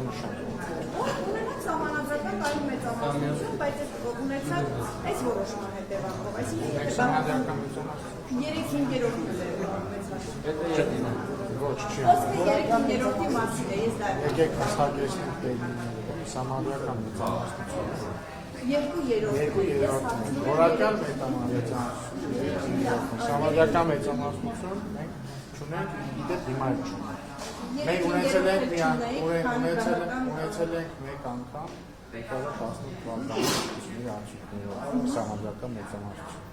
նշան։ Ունենալ սահմանադրական կայուն մեծամասնություն, բայց ունեցած այս որոշման հետևանքով, այսինքն 3/5-րդն Ոչ, չի։ Խոսքը 3/5-րդի մասին է, ես դա եմ։ Եկեք հստակեցնենք տերմինները, սահմանադրական մեծամասնություն։ 2/3 Որակյալ մեծամասնություն։ Սահմանադրական մեծամասնություն մենք չունենք, իդեպ հիմա էլ չունենք։ Մենք ունեցել ենք մեկ անգամ 2018 թվականի արդյունքներով սահմանադրական մեծամասնություն։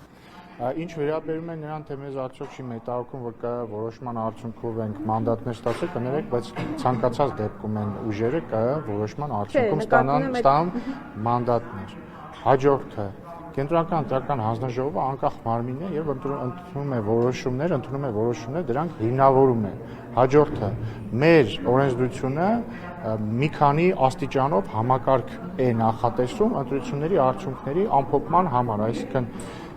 Ինչ վերաբերում է նրան, թե մեզ արդյոք չի մետահոգում, որ կա որոշման արդյունքով ենք մանդատներ ստացել, կներեք, բայց ցանկացած դեպքում են ուժերը կա որոշման արդյունքում ստանան մանդատներ։ Հաջորդը Կենտրոնական ընտրական հանձնաժողովը անկախ մարմին է եւ ընդունում է որոշումներ, դրանք հիմնավորում է։ Հաջորդը մեր օրենսդրությունը մի քանի աստիճանով համակարգ է նախատեսում ընտրությունների արդյունքների ամփոփման համար, այսինքն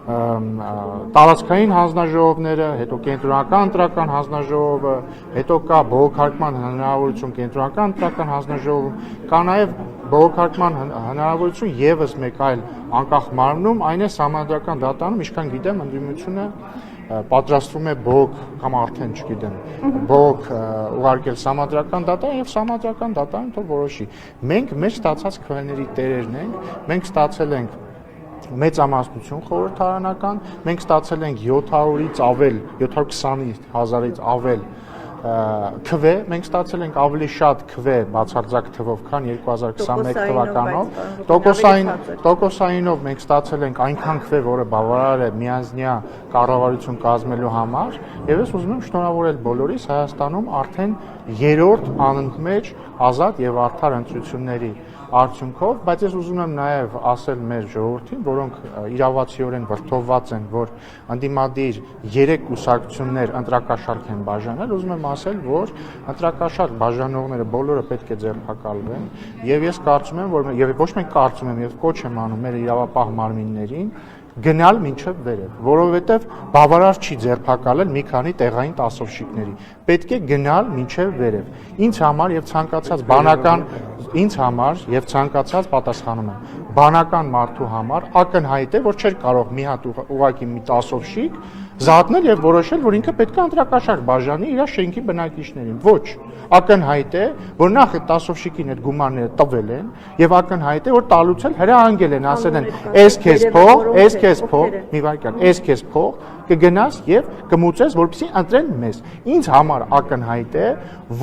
տարածքային հանձնաժողովները, հետո կենտրոնական ընտրական հանձնաժողովը, հետո կա բողոքարկման հնարավորություն կենտրոնական ընտրական հանձնաժողովում, կա նաև բողոքարկման հնարավորություն եւս մեկ այլ անկախ մարմնում, այն է սահմանադրական դատարանում, ինչքան գիտեմ, ընդդիմությունը պատրաստվում է բողոք կամ արդեն չգիտեմ, բողոք ուղարկել սահմանադրական դատարան եւ սահմանադրական դատարանը թող որոշի։ Մենք մեր ստացած քվեների տերերն ենք, մենք ստացել ենք մեծամասնություն խորհրդարանական, մենք ստացել ենք 700-ից ավել, 720,000-ից ավել քվե, մենք ստացել ենք ավելի շատ քվե բացարձակ թվով, քան 2021 թվականով, տոկոսայինով մենք ստացել ենք այնքան քվե, որը բավարար է միանձնյա կառավարություն կազմելու համար, եւ ես ուզում եմ շնորհավորել բոլորիս Հայաստանում արդեն 3-րդ անընդմեջ ազատ եւ արդար ընտրությունների արդյունքով, բայց ես ուզում եմ նաև ասել մեր ժողովրդին, որոնք իրավացիորեն վրդովված են, որ ընդդիմադիր 3 կուսակցություններ ընտրակաշառք են բաժանել, ուզում եմ ասել, որ ընտրակաշառք բաժանողները բոլորը պետք է ձերբակալվեն, եւ ես կարծում եմ, որ եւ ոչ միայն կարծում եմ, եւ կոչ եմ անում մեր իրավապահ մարմիններին գնալ մինչև վերև, որովհետև բավարար չի ձերբակալել մի քանի տեղային տասովշիկների, պետք է գնալ մինչև վերև։ Ինձ համար եւ ցանկացած պատասխանում եմ, բանական մարդու համար ակնհայտ է, որ չէր կարող մի հատ ուղակի մի տասովշիկ զատնել եւ որոշել, որ ինքը պետք է ընտրակաշառք բաժանի իր շենքի բնակիչներին։ Ոչ, ակնհայտ է, որ նախ այդ տասովշիկին այդ գումարները տվել են եւ ակնհայտ է, որ տալուց էլ հրահանգել են, ասել են, «Էս քեզ փող, մի վայրկյան, էս քեզ փող, կգնաս եւ կմուծես, որպեսզի ընտրեն մեզ»։ Ինձ համար ակնհայտ է,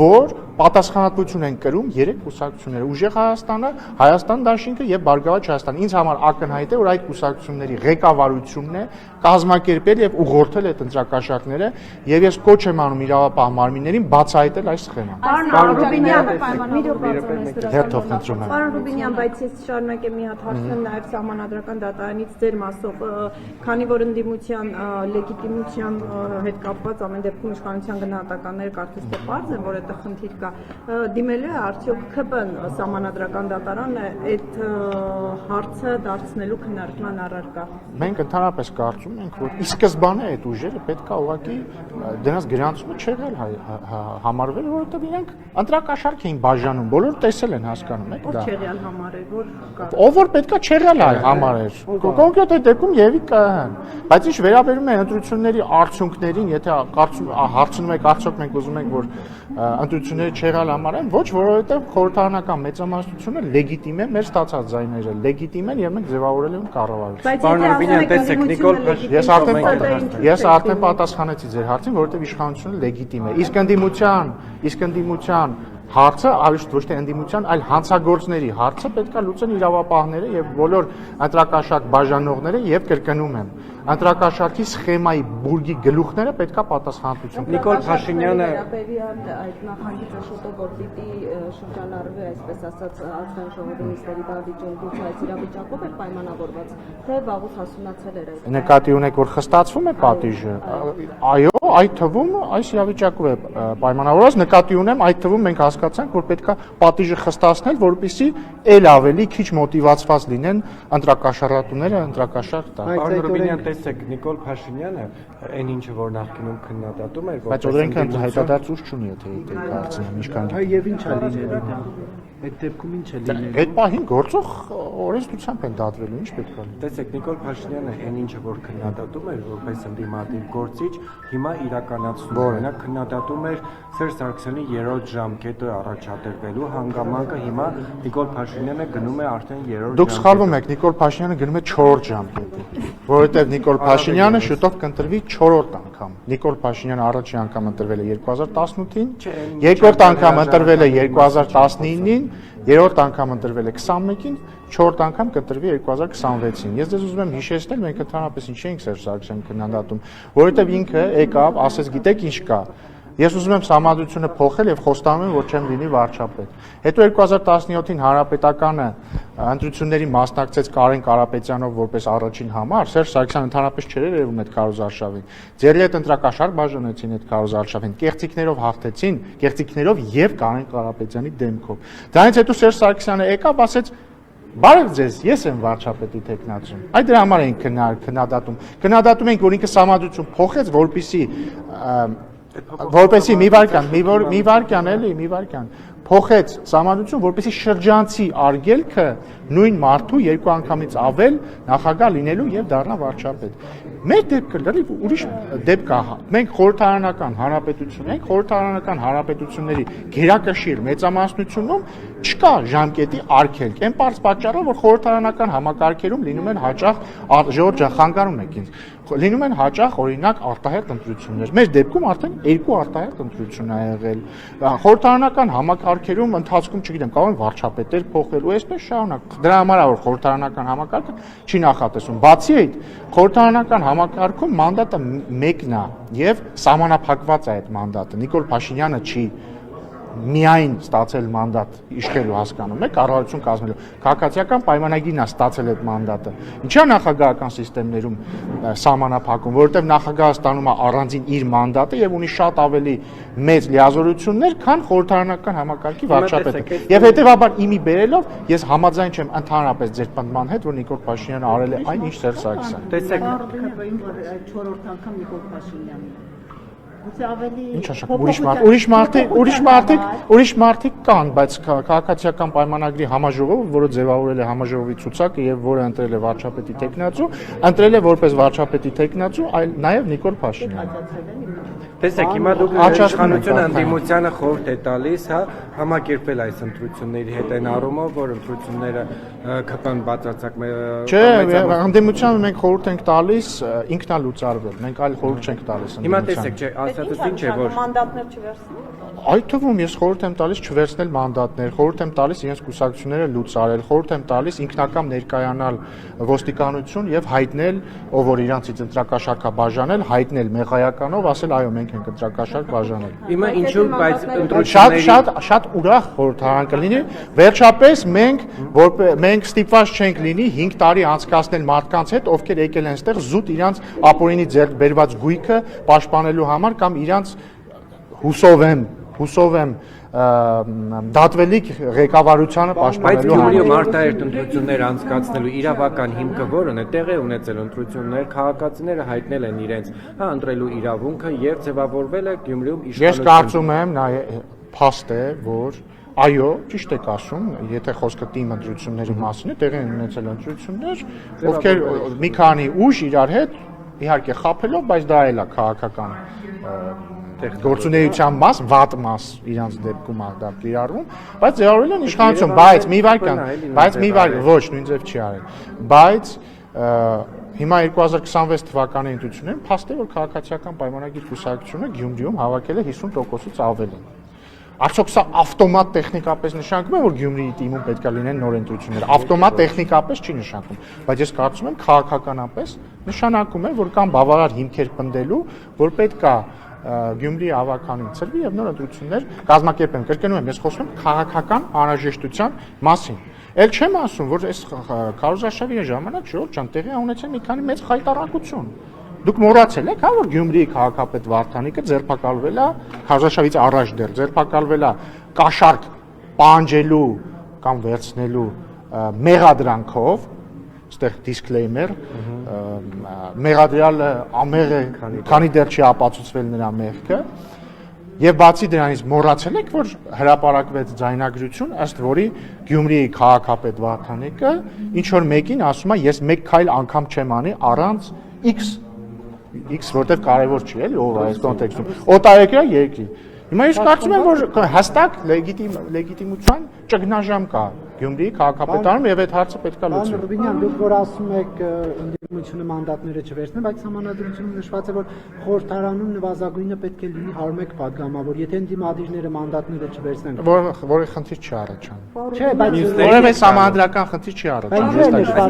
որ պատասխանատվություն են կրում 3 կուսակցությունները՝ Ուժեղ Հայաստանը, Հայաստան դաշինքը եւ Բարգավաճ Հայաստանը։ Ինձ համար ակնհայտ է, որ այդ կուսակցությունների ղեկավարությունն է կազմակերպել եւ ուղղորդել այդ ընտրակաշառքները եւ ես կոչ եմ անում իրավապահ մարմիններին բացահայտել այս սխեման։ Պարոն Ռուբինյան, բայց ես շարունակեմ մի հատ հարցնեմ նաեւ սահմանադրական դատարանից ձեր մասով, քանի որ ընդդիմության լեգիտիմության հետ կապված ամեն դեպքում իշխանության գնահատականները կարծես թե պարզ են, որ այդտեղ խնդիր կա, դիմել է արդյոք ԿՊ-ն սահմանադրական դատարանը այդ հարցը դարձնելու քննարկման առարկա։ Մենք ընդհանրապես կարծում ենք, որ ի սկզբանե այդ ուժերը պետք է ուղղակի դրանց գրանցումը չեղել համարվել, որովհետև իրենք ընտրակաշառք էին բաժանում, բոլորը տեսել են, հասկանում եք դա։ Չեղյալ համարել, որ Ով որ պետքա չեղյալ համարել։ Կոնկրետ այդ դեպքում եւի ԿՀ-ն։ Բայց ինչ վերաբերում է ընտրությունների արդյունքներին, եթե հարցնում եք արդյոք մենք ուզում ենք, որ ընտրությունները չեղյալ համարեն, ոչ, որովհետև խորհրդարանական մեծամասնությունը լեգիտիմ է, մեր ստացած ձայները լեգիտիմ են եւ մենք ձևավորել ենք կառավարություն։ Ես արդեն պատասխանեցի ձեր հարցին, որովհետև իշխանությունը լեգիտիմ է։ Իսկ ընդդիմության հարցը, ոչ թե ընդդիմության, այլ հանցագործների հարցը պետք է լուծեն իրավապահները եւ բոլոր ընտրակաշառք բաժանողները եւ կրկնում եմ, ընտրակաշառքի սխեմայի բուրգի գլուխները պետք է պատասխանատվություն կրեն։ Նիկոլ Փաշինյանը այդ նախագիծը շուտով որ պիտի շրջանառվի, այսպես ասած, ազգային ժողովի նիստերի դավիճանքից այս իրավիճակով է պայմանավորված, թե վաղուց հասունացել էր այդ։ Նկատի ունեք, որ խստացվում է պատիժը։ Այո, այդ թվում այս իրավիճակով է պայմանավորված, նկատի ունեմ, այդ թվում մենք հասկացանք, որ պետք է պատիժը խստացնել, որպեսզի ել ավելի քիչ մոտիվացված լինեն ընտրակաշառատուները ընտրակաշառք տալ։ տեսեք Նիկոլ Փաշինյանը այն ինչը որ նախկինում քննադատում էր, բայց օրենքը հայտարարություն չունի, եթե կարծեմ ինչքան։ Եվ ինչ է լինելու։ Այդ դեպքում ինչ է լինելու։ Այդ պահին գործող օրենսդրությամբ են դատվելու, ինչ պետք է լինի։ Տեսեք Նիկոլ Փաշինյանը այն ինչը որ քննադատում էր որպես ընդդիմադիր գործիչ, հիմա իրականացնում է։ Նա քննադատում էր Սերժ Սարգսյանի 3-րդ ժամկետը առաջադրվելու հանգամանքը, հիմա Նիկոլ Փաշինյանը գնում է արդեն 3-րդ Դուք սխալվում եք, Նիկոլ Փաշինյանը գնում է 4-րդ ժամկետի, որովհետև Նիկոլ Փաշինյանը շուտով կընտրվի 4-րդ անգամ։ Նիկոլ Փաշինյանը առաջին անգամ ընտրվել է 2018-ին, երկրորդ անգամ ընտրվել է 2019-ին, երրորդ անգամ ընտրվել է 21-ին, 4-րդ անգամ կընտրվի 2026-ին։ Ես ձեզ ուզում եմ հիշեցնել, մենք ընդհանրապես ինչ էինք Սերժ Սարգսյանը քննադատում, որովհետև ինքը եկավ, ասեց, գիտեք ինչ կա։ Ես ուզում եմ համադրությունը փոխել եւ խոստանում եմ, որ չեմ լինի վարչապետ։ Հետո 2017-ին հանրապետականը ընտրությունների մասնակցեց Կարեն Կարապետյանով որպես առաջին համար, Սերժ Սարգսյանը ընդհանրապես չէր երևում այդ քարոզարշավին։ Ձերի հետ ընտրակաշառք բաժանեցին այդ քարոզարշավին, կեղծիքներով հաղթեցին, կեղծիքներով եւ Կարեն Կարապետյանի դեմքով։ Դրանից հետո Սերժ Սարգսյանը եկավ, ասեց Բարև ձեզ, ես եմ վարչապետի տեխնացում։ Այդ դրա համար ենք քննադատում։ Քննադատում ենք, որ ինքը համադրություն փոխեց, որպեսի մի վարքան փոխեց համադրություն, որպեսի շրջանցի արգելքը նույն մարդու երկու անգամից ավել նախագահ լինելու եւ դառնա վարչապետ։ Մեր դեպքը լրիվ ուրիշ դեպք է։ Մենք խորհրդարանական հանրապետություն ենք, խորհրդարանական հանրապետությունների գերակշիռ մեծամասնությունում չկա ժամկետի արգելք։ Այն պարզ պատճառով, որ խորհրդարանական համակարգերում լինում են հաճախ Ժորժը խանգարում եք ինձ։ Լինում են հաճախ օրինակ արտահերթ ընտրություններ։ Մեր դեպքում արդեն 2 արտահերթ ընտրություն ա եղել։ Խորհրդարանական համակարգերում ընթացքում, չգիտեմ, կարող են վարչապետեր փոխվել ու այսպես շարունակ։ Դրա համար որ խորհրդարանական համակարգը չի նախատեսում։ Բացի այդ, խորհրդարանական համակարգում մանդատը մեկն է եւ սահմանափակված է այդ մանդատը։ Նիկոլ Փաշինյանը չի միայն ստացել մանդատ իշխելու հասկանում եք, կառավարություն կազմելու։ Քաղաքացիական պայմանագիրն է ստացել այդ մանդատը։ Ինչա նախագահական համակարգում սահմանափակում, որովհետև նախագահը ստանում է առանձին իր մանդատը եւ ունի շատ ավելի մեծ լիազորություններ, քան խորհրդարանական համակարգի վարչապետը։ Եվ հետեւաբար իմի բերելով ես համաձայն չեմ ընդհանրապես ձեր պնդման հետ, որ Նիկոլ Փաշինյանը արել է այն, ինչ Սերժ Սարգսյանը։ Տեսեք 4-րդ անգամ Նիկոլ Փաշինյանն Գուցե ավելի Ինչ ասեմ, ուրիշ մարդիկ կան, բայց քաղաքացիական պայմանագրի համաժողովը, որը ձևավորել է համաժողովի ցուցակը եւ որը ընտրել է վարչապետի տեխնացու, ընտրել է որպես վարչապետի տեխնացու, այլ նաեւ Նիկոլ Փաշինյանը։ Տեսեք, հիմա դուք իշխանությունը ընդդիմությանը խորհուրդ է տալիս, հա, համակերպել այս ընտրությունների հետ այն առումով, որ ընտրությունները կան բացարձակ Չէ, ընդդիմությանը մենք խորհուրդ ենք տալիս ինքնալուծարվել, մենք այլ խորհուրդ չենք տալիս։ Հիմա տեսեք, չէ, ասածս ինչ է, որ մանդատներ չվերցնի։ Այդ թվում ես խորհուրդ եմ տալիս չվերցնել մանդատներ, խորհուրդ եմ տալիս իրենց կուսակցությունները լուծարել, խորհուրդ եմ տալիս ինքնակամ ներկայանալ ոստիկանություն եւ հայտնել, ով որ իրանցից ընտրակաշառք բաժանել, հայտնել մեղայականով, ասել այո, մենք ենք ընտրակաշառք բաժանել։ Հիմա ինչու, բայց ընտրությունների շատ ուրախ խորհրդարան կլինի։ Վերջապես մենք ստիպված չենք լինի 5 տարի անցկացնել մարդկանց հետ, ովքեր եկել են այստեղ զուտ իրանց ապօրինի ձեռք բերված գույքը պաշտպանելու համար կամ իրանց հուսով եմ դատվելիք ղեկավարությանը պաշտպանելու համար։ Բայց Գյումրիում արտահերթ ընտրություններ անցկացնելու իրավական հիմքը որն է, տեղի ունեցել ընտրություններ, քաղաքացիները հայտնել են իրենց ընտրելու իրավունքը եւ ձևավորվել է Գյումրիում իշխանություն։ Ես կարծում եմ նաեւ փաստ է, որ այո, ճիշտ եք ասում, եթե խոսքը թիմ ընտրությունների մասին է, տեղի են ունեցել ընտրություններ, ովքեր մի քանի ուժ իրար հետ իհարկե խաբելով, բայց դա էլ է քաղաքական գործունեության մաս, վատ մաս իրանց դեպքում դա կիրառվում, բայց ձևավորել են իշխանություն, բայց մի վարքան, ոչ, նույն ձև չի արել, բայց հիմա 2026 թվականի ընտրություններում փաստ է, որ քաղաքացիական պայմանագիր կուսակցությունը Գյումրիում հավաքել է 50%-ից ավելին։ Արդյոք սա ավտոմատ տեխնիկապես նշանակում է, որ Գյումրիի թիմում պետք է լինեն նոր ընտրություններ։ Ավտոմատ տեխնիկապես չի նշանակում, բայց ես կարծում եմ քաղաքականապես նշանակում է, որ կան բավարար հիմքեր պնդելու, որ պետք է Գյումրիի ավականին ծրվի եւ նոր ընտրություններ կազմակերպեն։ Կրկնում եմ, ես խոսում եմ քաղաքական անհրաժեշտության մասին։ Էլ չեմ ասում, որ այս քարոզարշավի ժամանակ Ժորժ ջան տեղի ունեցել մի քանի մեծ խայտարակություն։ Դուք մոռացել եք, որ Գյումրիի քաղաքապետ Վարդանիկը ձերբակալվել է քարոզարշավից առաջ դեռ ձերբակալվել է կաշառք պանջելու կամ վերցնելու մեղադրանքով այստեղ disclaimer, մեղադրյալը ամեղ է, քանի դեռ չի ապացուցվել նրա մեղքը, եւ բացի դրանից մոռացել եք, որ հրապարակվեց ձայնագրություն, ըստ որի Գյումրիի քաղաքապետ Վարդանեկը ինչ որ մեկին ասում է, ես մեկ քայլ անգամ չեմ անի առանց X որտեվ կարևոր չի, էլի, ով է այս կոնտեքստում։ Օտարերկրյա երկրի։ Հիմա ես կարծում եմ, որ հստակ լեգիտիմության ճգնաժամ կա Գյումրիի քաղաքապետարանում եւ այդ հարցը պետք է լուծվի։ Պարոն Ռուբինյան, դուք որ ասում եք ընդդիմությունը մանդատները չվերցնեն, բայց համանadrությունում նշված է, որ խորհրդարանում նվազագույնը պետք է լինի 101 падգամավոր, եթե ընդդիմադիրները մանդատները չվերցնեն։ Որը խնդիր չի առաջանում։ Չէ, բայց Որևէ համանդրական խնդիր չի առաջանում։ նշված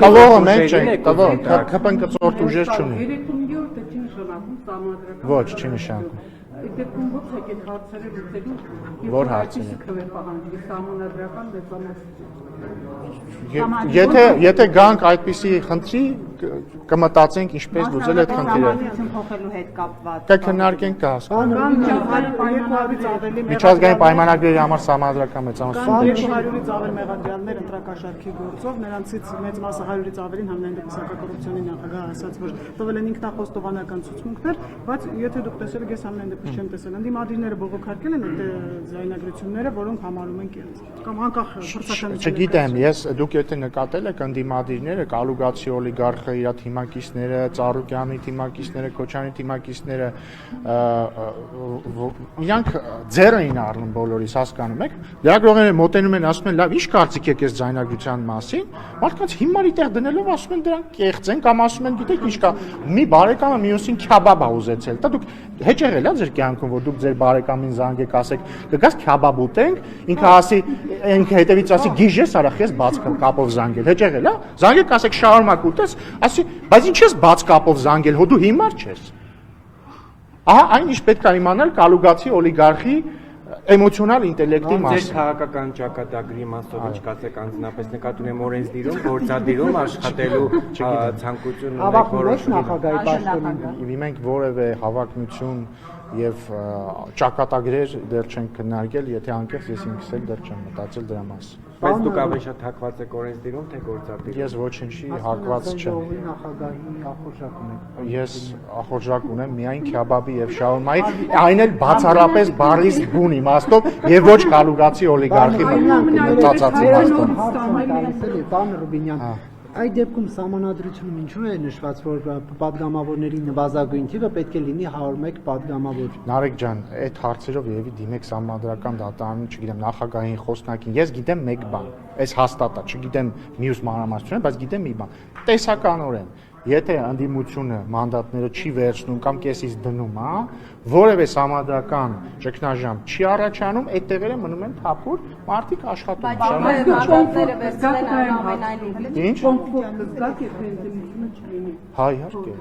Տվողը մենք չենք, տվող, ԿՊ-ն կծորտ ուժեր չունի։ 3-րդը չի նշանակում համադրական։ Ոչ, չի նշանակում։ Դեպքում ո՞նց է այդ հարցերը լուծելու։ Որ հարցերը։ Քվե պահանջի համադրական մեծամասնություն։ Եթե գանք այդպիսի խնդրի, կմտածենք ինչպես լուծել այդ խնդիրը։ Համանadrություն փոխելու հետ կապված։ Կքննարկենք կհասկանանք։ Միջազգային պայմանագրերի համար համադրական մեծամասնություն։ 200-ից ավել մեղադրյալներ ընտրակաշառքի գործով, նրանցից մեծ մասը 100-ից ավելին համենայն դեպս հակակոռուպցիոնի նախագահը ասաց, որ տվել են ինքնախոստովանական ցուցմունքներ, բայց եթե դուք տեսել եք, ես համենայն դեպս չեմ տեսել։ Ընդդիմադիրները բողոքարկել են այդ ձայնագրությունները, որոնք համարում են կեղծ։ Կամ անկախ փորձականություն։ Չգիտեմ, դուք եթե նկատել եք ընդդիմադիրները, Կալուգացի օլիգարխը, իր թիմակիցները, Ծառուկյանի թիմակիցները, Քոչարյանի թիմակիցները, իրանք ձեռ էին առնում բոլորիս, հասկանում եք։ Լրագրողները մոտենում են, ասում են, լավ, ի՞նչ կարծիք եք այս ձայնագրության մասին։ Մարդկանց հիմարի տեղ դնելով ասում են դրանք կեղծ են կամ ասում են, գիտեք ինչ կա, մի բարեկամը մյուսին քյաբաբ ա ուզեցել։ Դա դուք հետ եղել ա ձեր կյանքում, որ դուք ձեր բարեկամին զանգեք, ասեք, կգաս քյաբաբ ուտենք, ինքը ասի, ինքը հետևից ասի, գիժես արա, ես բաց կապով զանգել։ Հետ եղել ա։ Զանգեք, ասեք շարունակ ուտես, ասի, բայց ինչ ես բաց կապով զանգել, հո դու հիմար չես։ Ահա այն ինչ պետք է իմանալ Կալուգացի օլիգարխի էմոցիոնալ ինտելեկտի Ձեր մասին։ քաղաքական ճակատագրի մասով ինչ կասեք անձնապես նկատի ունեմ օրենսդիրում, գործադիրում աշխատելու ցանկություն ունեք որոշում։ նախագահի պաշտոնին։ Մենք որևէ հավակնություն եւ ճակատագրեր դեռ չենք քննարկել, եթե անկեղծ ես ինքս էլ դեռ չեմ մտածել դրա մասին։ Բայց դուք ավելի շատ հակված եք օրենսդիրում, թե գործադիրում։ Ես ոչինչի հակված չեմ։ Նախագահի ախորժակ ունեք։ Ես ախորժակ ունեմ միայն քյաբաբի եւ շաուրմայի, այն էլ բացառապես բարիս բուն իմաստով եւ ոչ Կալուգացի օլիգարխի մտածած իմաստով։ Պարոն Ռուբինյան, այդ դեպքում համանadrությունում ինչու է նշված, որ падգամավորների նվազագույն թիվը պետք է լինի 101 падգամավոր։ Նարեկ ջան, այդ հարցերով երևի դիմեք համադրական դատարանին, չգիտեմ, նախագահային խոսնակին։ Ես գիտեմ մեկ բան, այս հաստատ է, չգիտեմ մյուս մանրամասնությունը, բայց գիտեմ մի բան։ Տեսականորեն, եթե ընդդիմությունը մանդատները չի վերցնում կամ կեսից դնում, որևէ համադրական ճգնաժամ չի առաջանում, այդ տեղերը մնում են թափուր, մարդիկ աշխատում են։ Մանդատները վերցնել են ամենայն Ինչ։ կոմֆորտ կզգաք, եթե ընդդիմությունը չլինի։ Հա, իհարկե։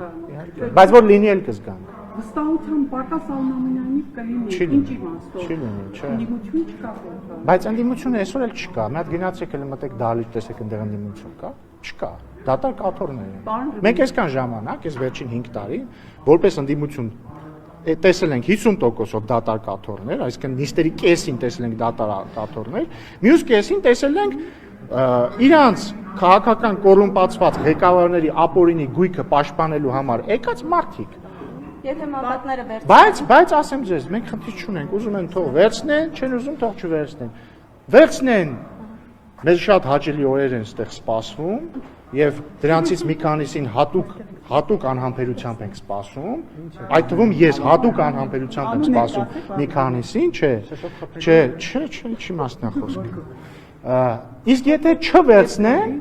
Բայց որ լինի էլ կզգանք։ Վստահության պակաս ամենայնիվ կլինի։ Չի Ինչ լինի, իմաստով։ չի լինի, չէ։ Ընդդիմություն չկա որտեղ։ Բայց ընդդիմությունը այսօր էլ չկա։ Մի հատ գնացեք էլ մտեք դալիճ տեսեք այնտեղ ընդդիմություն կա։ Չկա։ Դատար կաթոռներ են։ Մենք այսքան ժամանակ, այս վերջին 5 տարի, որպես ընդդիմություն տեսել ենք 50%-ով դատար կաթոռներ, այսինքն նիստերի կեսին տեսել ենք դատար կաթոռներ, մյուս կեսին տեսել ենք իրանց քաղաքական կոռումպացված ղեկավարների ապօրինի գույքը պաշտպանելու համար եկած մարդիկ։ Եթե մանդատները վերցնեն։ Բայց ասեմ ձեզ, մենք խնդիր չունենք, ուզում են թող վերցնեն, չեն ուզում թող չվերցնեն։ Վերցնեն։ Մեզ շատ հաճելի օրեր են ստեղ սպասվում եւ դրանցից մի քանիսին հատուկ անհամբերությամբ ենք սպասում, այդ թվում ես հատուկ անհամբերությամբ եմ սպասում մի քանիսին, չի մասնախոսք։ Իսկ եթե չվերցնեն,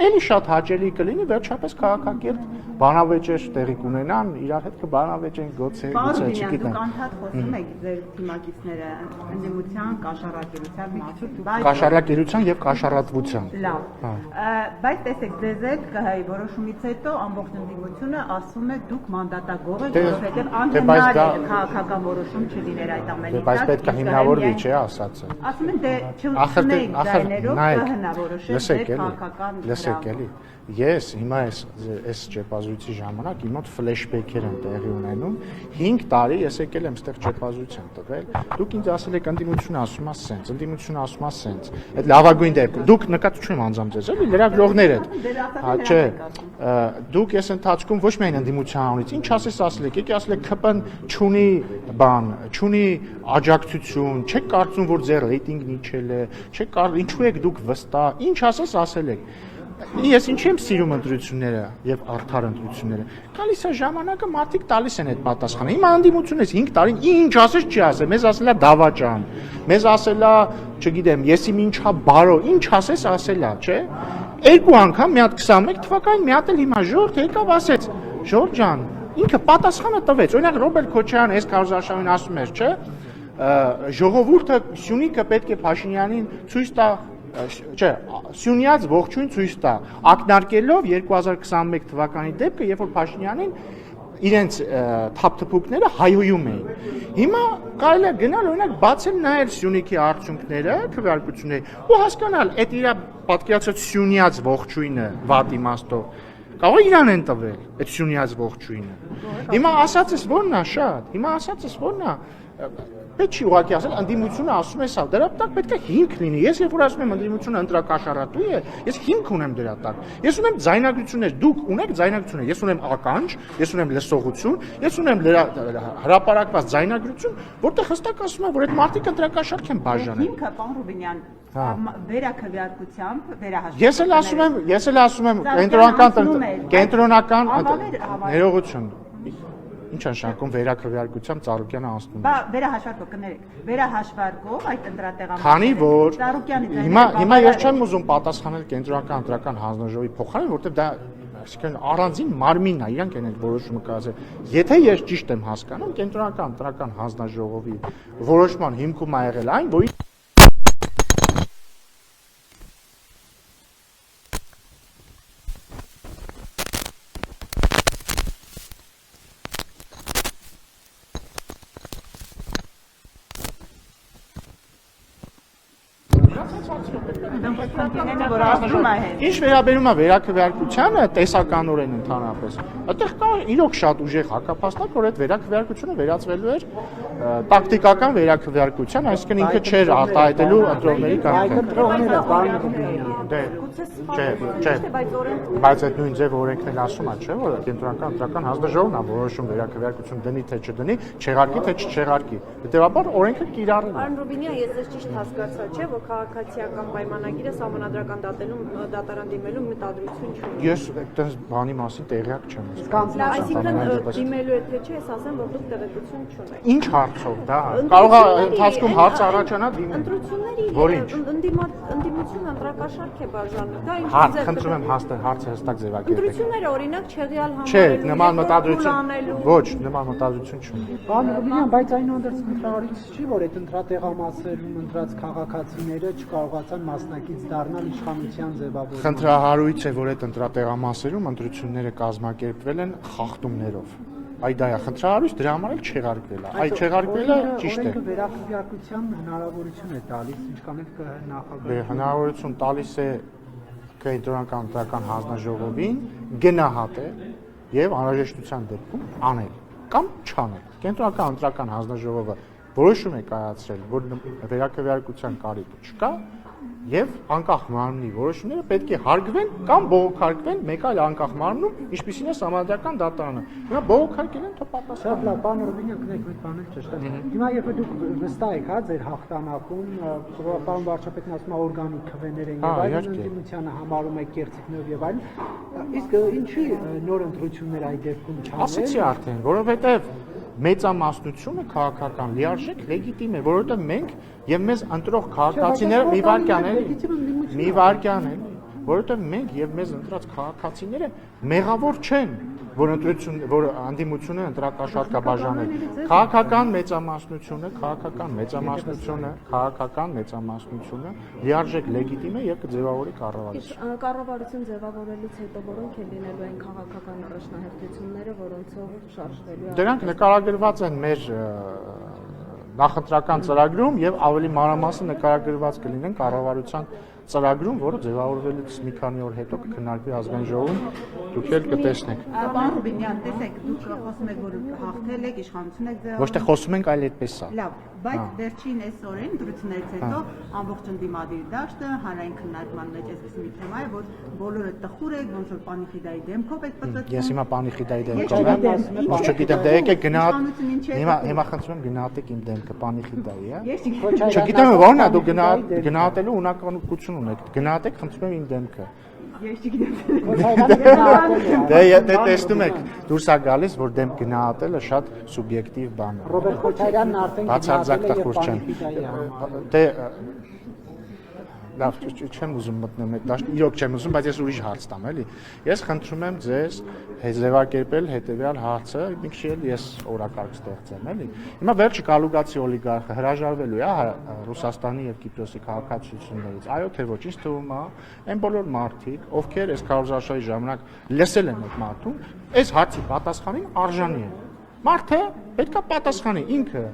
էլի շատ հաճելի կլինի, վերջապես քաղաքակիրթ բանավեճեր տեղի կունենան, իրար հետ կբանավեճեն գուցե, չգիտեմ։ Դուք անդադ խոսում եք ձեր թիմակիցները ընդդիմության, կաշառակերության մասին, բայց Կաշառակերության եւ կաշառատվության։ լավ։ Բայց տեսեք, ձեզ հետ ԿՀ-ի որոշումից հետո ամբողջ ընդդիմությունը ասում է դուք մանդատագող եք, որովհետեւ անհնար է քաղաքական որոշում չլիներ այդ ամենից։ Բայց պետք է հիմնավորվի, չէ, ասածը։ Ասում են դե չունենք ձայներով լսեք էլի, ես հիմա այս ճեպազույցի ժամանակ իմ մոտ ֆլեշբեքեր են տեղի ունենում, 5 տարի ես եկել եմ ստեղ ճեպազույցան տվել, դուք ինձ ասել եք ընդդիմությունը ասում է սենց, ընդդիմությունը ասում է սենց, այդ լավագույն դեպքում, դուք նկատում չեմ անձամբ ձեզ, էլի լրագրողներդ, չէ, դուք այս ընթացքում ոչ միայն ընդդիմության անունից, ինչ ասել եք, եկի ասել եք ԿՊ-ն չունի բան, չունի աջակցություն, չեք կարծում, որ ձեր ռեյտինգն իջել է, չեք կարծում, ինչու եք դուք վստահ, ինչ ասել եք։ Ես ինչի եմ սիրում ընտրությունները եւ արդար ընտրությունները։ Գալիս է ժամանակը, մարդիկ տալիս են այդ պատասխանը։ Հիմա անդիմությունից 5 տարին ինչ ասես չի ասել, մեզ ասելա դավաճան, մեզ ասելա, չգիտեմ, եսի ինչա բարո, ինչ ասես ասելա, չէ։ Երկու անգամ մի հատ 21 թվականին մի հատ էլ հիմա ժողովուրդ եկավ ասեց, Ժորժ ջան, ինքը պատասխանը տվեց։ Օրինակ Ռոբերտ Քոչարյանը այս Քարոզարշավին ասում էր, չէ։ Ժողովուրդը Սյունիքը պետք է Փաշինյանին ցույց տա չէ, Սյունյաց ողջույն ցույց տա, ակնարկելով 2021 թվականի դեպքը, երբ որ Փաշինյանին իրենց թափթփուկները հայհոյում էին։ Հիմա կարելի է գնալ օրինակ բացել նայել Սյունիքի արդյունքները, քվեարկությունները ու հասկանալ, այդ իր պատկերացած Սյունյաց ողջույնը վատ իմաստով կարող է իրան են տվել, այդ Սյունյաց ողջույնը։ Հիմա ասածս ո՞րն է շատ, հիմա ասածս ո՞րն է։ Պետք չի ուղղակի ասել, ընդդիմությունը ասում է սա, դրա տակ պետք է հիմք լինի։ Ես երբ որ ասում եմ ընդդիմությունը ընտրակաշառատու է, ես հիմք ունեմ դրա տակ։ Ես ունեմ ձայնագրություններ, դուք ունեք ձայնագրություններ, ես ունեմ ականջ, ես ունեմ լսողություն, ես ունեմ հրապարակված ձայնագրություն, որտեղ հստակ ասում է, որ այդ մարդիկ ընտրակաշառք են բաժանել։ Հիմքը, պարոն Ռուբինյան, վերաքվեարկությամբ Ես էլ ասում եմ կենտրոնական ներողություն։ Ինչ անշանակում վերաքվեարկությամբ Ծառուկյանը անցնում է։ Բա վերահաշվարկով կներեք, վերահաշվարկով այդ ընտրատեղամասերը։ Քանի որ Ծառուկյանի հիմա ես չեմ ուզում պատասխանել կենտրոնական ընտրական հանձնաժողովի փոխարեն, որտեղ դա այսինքն առանձին մարմինն է, իրանք են այդ որոշումը կայացրել։ Եթե ես ճիշտ եմ հասկանում, կենտրոնական ընտրական հանձնաժողովի որոշման հիմքում ա եղել այն, որ Ինչ վերաբերում է վերաքվեարկությանը, տեսականորեն ընդհանրապես, այդտեղ կա իրոք շատ ուժեղ հակափաստակ, որ այդ վերաքվեարկությունը վերածվելու էր տակտիկական վերաքվեարկության, այսինքն ինքը չէր արտահայտելու ընտրողների բայց այդ նույն ձև օրենքն էլ ասում է, չէ՞, որ կենտրոնական ընտրական հանձնաժողովն է որոշում վերաքվեարկություն դնի թե չդնի, չեղարկի թե չչեղարկի։ Հետևաբար օրենքը կիրառել է։ Պարոն Ռուբինյան, ես ձեզ ճիշտ հասկացա, չէ՞, որ քաղաքացիական պայմանագիրը սահմանադրական դատարան դիմելու մտադրություն չունի։ Ես այդպես բանի մասին տեղյակ չեմ։ Այսինքն դիմելու է թե չէ, ես ասեմ, որ դուք տեղեկություն չունեք։ Ինչ հարցով դա։ Կարող է ընթացքում հարց առաջանա դիմել։ Ընտրությունների ընդդիմություն ընտրակաշառք է բաժանում։ Դա ինչ ձև։ Խնդրում եմ հարցը հստակ ձևակերպեք։ Ընտրությունները օրինակ չեղյալ Չէ, նման մտադրություն։ Ոչ, նման մտադրություն չունի։ Պարոն Ռուբինյան, բայց այնուհանդերձ ընտրարից չի, որ այդ ընտրատեղամասերում ընտրած քաղաքացիները չկարողացան մասնակից դառնալ իշխանության ձևավորմանը։ Խնդրահարույց է, որ այդ ընտրատեղամասերում ընտրությունները կազմակերպվել են խախտումներով։ Այդ դա է խնդրահարույց, դրա համար էլ չեղարկվել է։ Այդ չեղարկվելը ճիշտ է։ Օրենքը վերաքվեարկության հնարավորություն է տալիս, ինչքան էլ կնախագծվի։ Հնարավորություն տալիս է կենտրոնական ընտրական հանձնաժողովին գնահատել եւ անհրաժեշտության դեպքում անել կամ չանել։ Կենտրոնական ընտրական հանձնաժողովը որոշում է կայացրել, որ վերաքվեարկության կարիք չկա եւ անկախ մարմնի որոշումները պետք է հարգվեն կամ բողոքարկվեն մեկ այլ անկախ մարմնում, ինչպիսին է համանդրական դատարանը։ Հիմա բողոքարկել են թող պատասխան։ Շատ լավ, պարոն Ռուբինյան, գնեք այդ բանը ճշտ է։ Հիմա երբ դուք վստահ եք, հա, ձեր հաղթանակում, պարոն վարչապետն ասում է օրգանիկ քվեներ են եւ այլն, ընդդիմությանը համարում է կերտիկներով եւ այլն, իսկ ինչի նոր ընտրություններ այդ դեպքում չանել։ Ասեցի արդեն, որովհետեւ մեծամասնությունը քաղաքական լիարժեք լեգիտիմ է, որովհետեւ մենք եւ մեզ ընտրող քաղաքացիները մի վարքան են, որովհետեւ մենք եւ մեզ ընտրած քաղաքացիները մեղավոր չեն, որ անդիմությունը ընտրակաշառք բաժանել։ Քաղաքական մեծամասնությունը լիարժեք լեգիտիմ է եւ կձևավորի կառավարություն։ Կառավարություն ձևավորելուց հետո որոնք են լինելու այն քաղաքական առաջնահերթությունները, որոնցով շարժվելու է։ Դրանք նկարագրված են մեր նախընտրական ծրագրում եւ ավելի մանրամասն նկարագրված կլինեն կառավարության ծրագրում, որը ձևավորվելուց մի քանի օր հետո կքննարկվի ազգային ժողովում, դուք էլ կտեսնեք։ Պարոն Ռուբինյան, տեսեք, դուք խոսում եք, որ հաղթել եք, իշխանություն եք ձեռագրել։ Ոչ թե խոսում ենք, այլ այդպես է։ Լավ, բայց վերջին այս օրերին դրություններից հետո ամբողջ ընդդիմադիր դաշտը հանրային քննարկման մեջ այսպես մի թեմա է, որ բոլորը տխուր եք, ոնց որ Պանիխիդայի դեմքով եք պատրաստվում։ Ես հիմա Պանիխիդայի դեմքով եմ, ոչ չգիտեմ, դե եկեք գնահատ։ Հիմա խնդրում եմ գնահատեք իմ դեմքը Պանիխիդայի, հա։ Չգիտեմ ո՞րն է, դուք գնահատելու ունակություն ունեք։ Գնահատեք, խնդրում եմ իմ դեմքը։ Ես չգիտեմ։ Դե տեսնում եք, դուրս է գալիս, որ դեմ գնահատելը շատ սուբյեկտիվ բան է։ Ռոբերտ Քոչարյանն արդեն Բացարձակ գնահատել է տխուր չեմ։ Պանիխիդայի համար։ Դե լավ, չեմ ուզում մտնել այդ դաշտ, իրոք չեմ ուզում, բայց ես ուրիշ հարց տամ, էլի։ Ես խնդրում եմ ձեզ ձևակերպել հետևյալ հարցը, մի քիչ էլ ես օրակարգ ստեղծեմ, էլի։ Հիմա վերջը Կալուգացի օլիգարխը հրաժարվելու է Ռուսաստանի եւ Կիպրոսի քաղաքացիություններից։ Այո, թե ոչ, ինձ թվում է, այն բոլոր մարդիկ, ովքեր այս քարոզարշավի ժամանակ լսել են այդ մարդուն, այս հարցի պատասխանին արժանի են։ Մարդը պետքա պատասխանի ինքը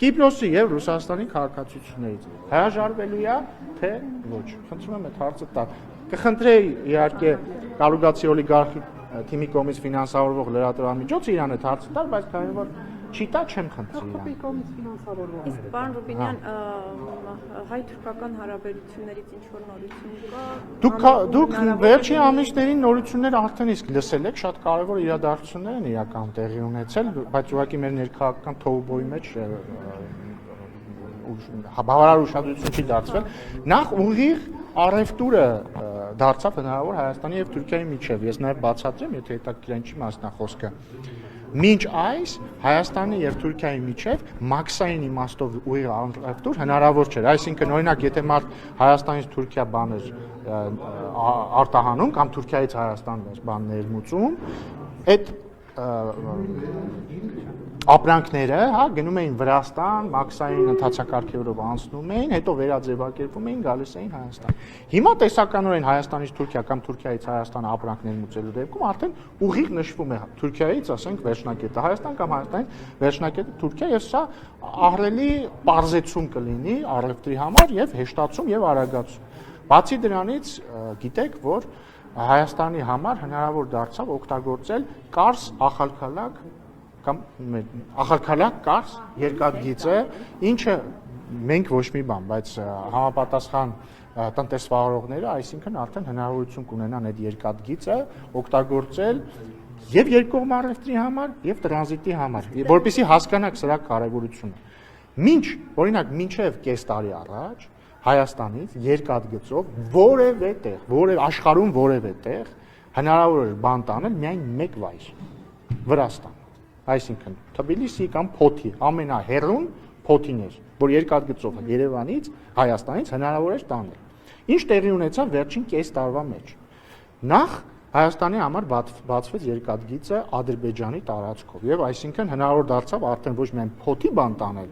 Կիպրոսի եւ Ռուսաստանի քաղաքացիություններից հրաժարվելու է, թե ոչ։ Խնդրում եմ այդ հարցը տալ։ Կխնդրեի իհարկե Կալուգացի օլիգարխի թիմի կողմից ֆինանսավորվող լրատվամիջոցը իրան այդ հարցը տալ, բայց քանի որ չի տա, չեմ խնդրի իրան։ Կողմից ֆինանսավորվող։ Իսկ պարոն Ռուբինյան, հայ-թուրքական հարաբերություններից ինչ որ նորություն կա։ Դուք վերջին ամիսներին նորություններ արդեն իսկ լսել եք, շատ կարևոր իրադարձություններ են իրական տեղի ունեցել, բայց ուղղակի մեր ներքաղաքական թոուբոյի մեջ բավարար ուշադրություն չի դարձվել։ Նախ ուղիղ առևտուրը դարձավ հնարավոր Հայաստանի եւ Թուրքիայի միջև։ Ես նաեւ բացատրեմ, եթե հետաքրքիր է ինչի մասն է խոսքը։ Մինչ այս Հայաստանի եւ Թուրքիայի միջև մաքսային իմաստով ուղիղ առևտուր հնարավոր չէր։ Այսինքն օրինակ եթե մարդ Հայաստանից Թուրքիա բաներ արտահանում կամ Թուրքիայից Հայաստան բան ներմուծում, այդ ապրանքները, հա, գնում էին Վրաստան, մաքսային ընթացակարգերով անցնում էին, հետո վերաձևակերպում էին, գալիս էին Հայաստան։ Հիմա տեսականորեն Հայաստանից Թուրքիա կամ Թուրքիայից Հայաստան ապրանք ներմուծելու դեպքում արդեն ուղիղ նշվում է Թուրքիայից, ասենք, վերջնակետը Հայաստան կամ Հայաստանից վերջնակետը Թուրքիա, եւ սա ահռելի պարզեցում կլինի առևտրի համար եւ հեշտացում եւ արագացում։ Բացի դրանից, գիտեք, որ Հայաստանի համար հնարավոր դարձավ օգտագործել Կարս Ախալքալակ կամ Ախալքալակ Կարս երկաթգիծը, ինչը մենք ոչ մի բան, բայց համապատասխան տնտեսվարողները, այսինքն արդեն հնարավորություն կունենան այդ երկաթգիծը օգտագործել եւ երկկողմ առևտրի համար եւ տրանզիտի համար, որպեսզի հասկանաք սրա կարեւորությունը։ Մինչ, օրինակ, մինչեւ կես տարի առաջ Հայաստանից երկաթգծով որևէ տեղ, աշխարհում որևէ տեղ հնարավոր էր բան տանել միայն մեկ վայր՝ Վրաստան։ Այսինքն Թբիլիսի կամ Փոթի ամենահեռուն Փոթին էր, որ երկաթգծով Երևանից, Հայաստանից հնարավոր էր տանել։ Ինչ տեղի ունեցավ վերջին կես տարվա մեջ։ Նախ Հայաստանի համար բացվեց երկաթգիծը Ադրբեջանի տարածքով եւ այսինքն հնարավոր դարձավ արդեն ոչ միայն Փոթի բան տանել,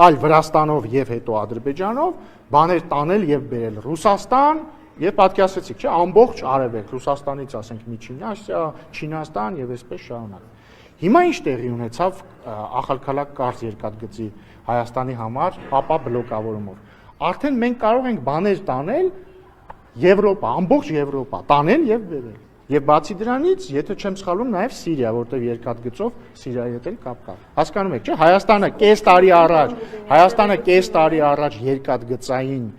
այլ Վրաստանով եւ հետո Ադրբեջանով բաներ տանել եւ բերել Ռուսաստան եւ պատկերացրեցիք, չէ, ամբողջ արևելք Ռուսաստանից ասենք Միջին Ասիա, Չինաստան եւ այսպես շարունակ։ Հիմա ինչ տեղի ունեցավ Ախալքալակ Կարս երկաթգծի Հայաստանի համար ապա բլոկավորումով։ Արդեն մենք կարող ենք բաներ տանել Եվրոպա, ամբողջ Եվրոպա, տանել եւ բերել։ Եվ բացի դրանից, եթե չեմ սխալվում, նաև Սիրիա, որտեղ երկաթգծով Սիրիայի հետ էլ կապ կա։ Հասկանում եք, չէ՞, Հայաստանը կես տարի առաջ երկաթգծային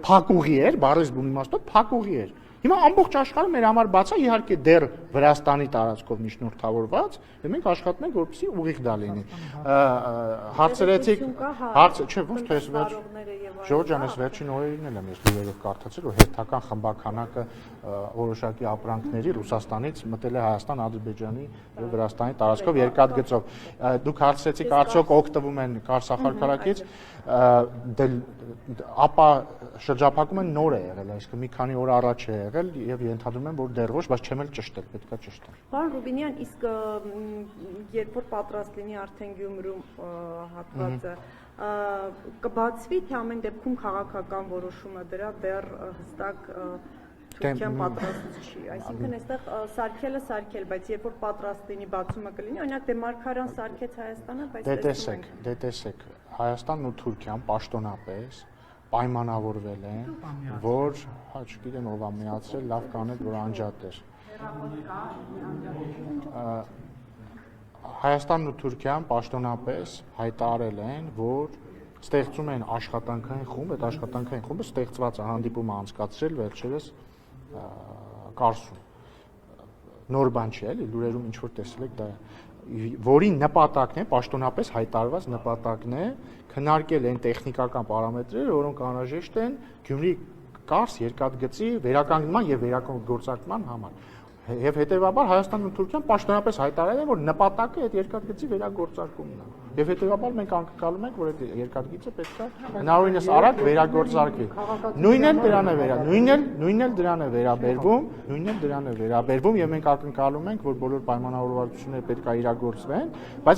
փակուղի էր, բառից բուն իմաստով փակուղի էր։ Հիմա ամբողջ աշխարհը մեր համար բաց է, իհարկե դեռ Վրաստանի տարածքով միջնորդավորված, եւ մենք աշխատում ենք, որպեսզի ուղիղ դա լինի։ Հարցրեցիք, չէ, ոչ թե ես Ժորժան, ես վերջին օրերին էլ եմ ես լուրերով կարդացել, որ հերթական խմբականակը որոշակի ապրանքների Ռուսաստանից մտել է Հայաստան, Ադրբեջանի եւ Վրաստանի տարածքով երկաթգծով։ Դուք հարցրեցիք, արդյոք օգտվում են Կարս Ախալքալակից, ապա շրջափակումը նոր է եղել, այսինքն մի քանի օր առաջ է եղել եւ ենթադրում եմ, որ դեռ ոչ, բայց չեմ էլ ճշտել, պետքա ճշտել։ Պարոն Ռուբինյան, իսկ երբ որ պատրաստ լինի արդեն Գյումրու հատվածը, կբացվի, թե ամեն դեպքում քաղաքական որոշումը դրա դեռ հստակ Թուրքիան պատրաստ չի։ Այսինքն այստեղ սարքել, բայց երբ որ պատրաստ լինի բացումը կլինի, օրինակ Դեմարքարյան սարքեց Հայաստանը, բայց դե տեսեք, Հայաստանն ու Թուրքիան պաշտոնապես պայմանավորվել են, որ, չգիտեմ ով է միացրել, լավ կանեք, որ անջատեր։ Հայաստանն ու Թուրքիան պաշտոնապես հայտարարել են, որ ստեղծում են աշխատանքային խումբ, այդ աշխատանքային խումբը ստեղծված է, հանդիպումը անցկացրել վերջերս Կարսում։ Նոր բան չի, էլի, լուրերում ինչ որ տեսել եք, դա որի նպատակն է, պաշտոնապես հայտարարված նպատակն է քննարկել այն տեխնիկական պարամետրերը, որոնք անհրաժեշտ են Գյումրի-Կարս երկաթգծի վերականգնման եւ վերագործարկման համար։ Եվ հետեւաբար Հայաստանն ու Թուրքիան պաշտոնապես հայտարարել են, որ նպատակը այդ երկաթգծի վերագործարկումն է։ Եվ հետեւաբար մենք անկալում ենք, որ այդ երկաթգիծը պետք է հնարավորինս արագ վերագործարկվի։ Նույնն էլ դրան է վերաբերվում, եւ մենք ակնկալում ենք, որ բոլոր պայմանավորվածությունները պետք է իրագործվեն, բայց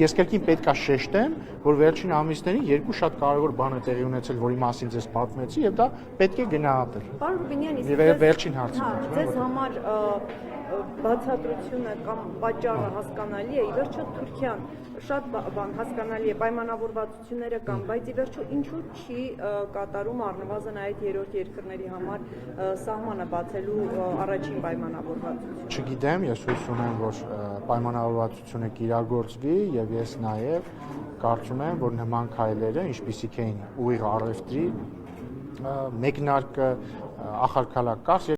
ես կրկին պետք է շեշտեմ, որ վերջին ամիսներին երկու շատ կարևոր բան է տեղի ունեցել, որի մասին ձեզ պատմեցի, եւ դա պետք է գնահատել։ Պարոն Ռուբինյան, իսկ վերջին հարցը։ Ձեզ համար բացատրությունը կամ պատճառը հասկանալի է, ի վերջո Թուրքիան շատ բան հասկանալի է, պայմանավորվածությունները կան, բայց ի վերջո ինչու չի կատարում առնվազն այդ երրորդ երկրների համար սահմանը բացելու առաջին պայմանավորվածությունը։ Չգիտեմ, ես հույս ունեմ, որ պայմանավորվածությունը կիրագործվի եւ ես նաեւ կարծում եմ, որ նման քայլերը, ինչպիսիք էին ուղիղ առևտրի մեկնարկը, ախալքալակ Կարս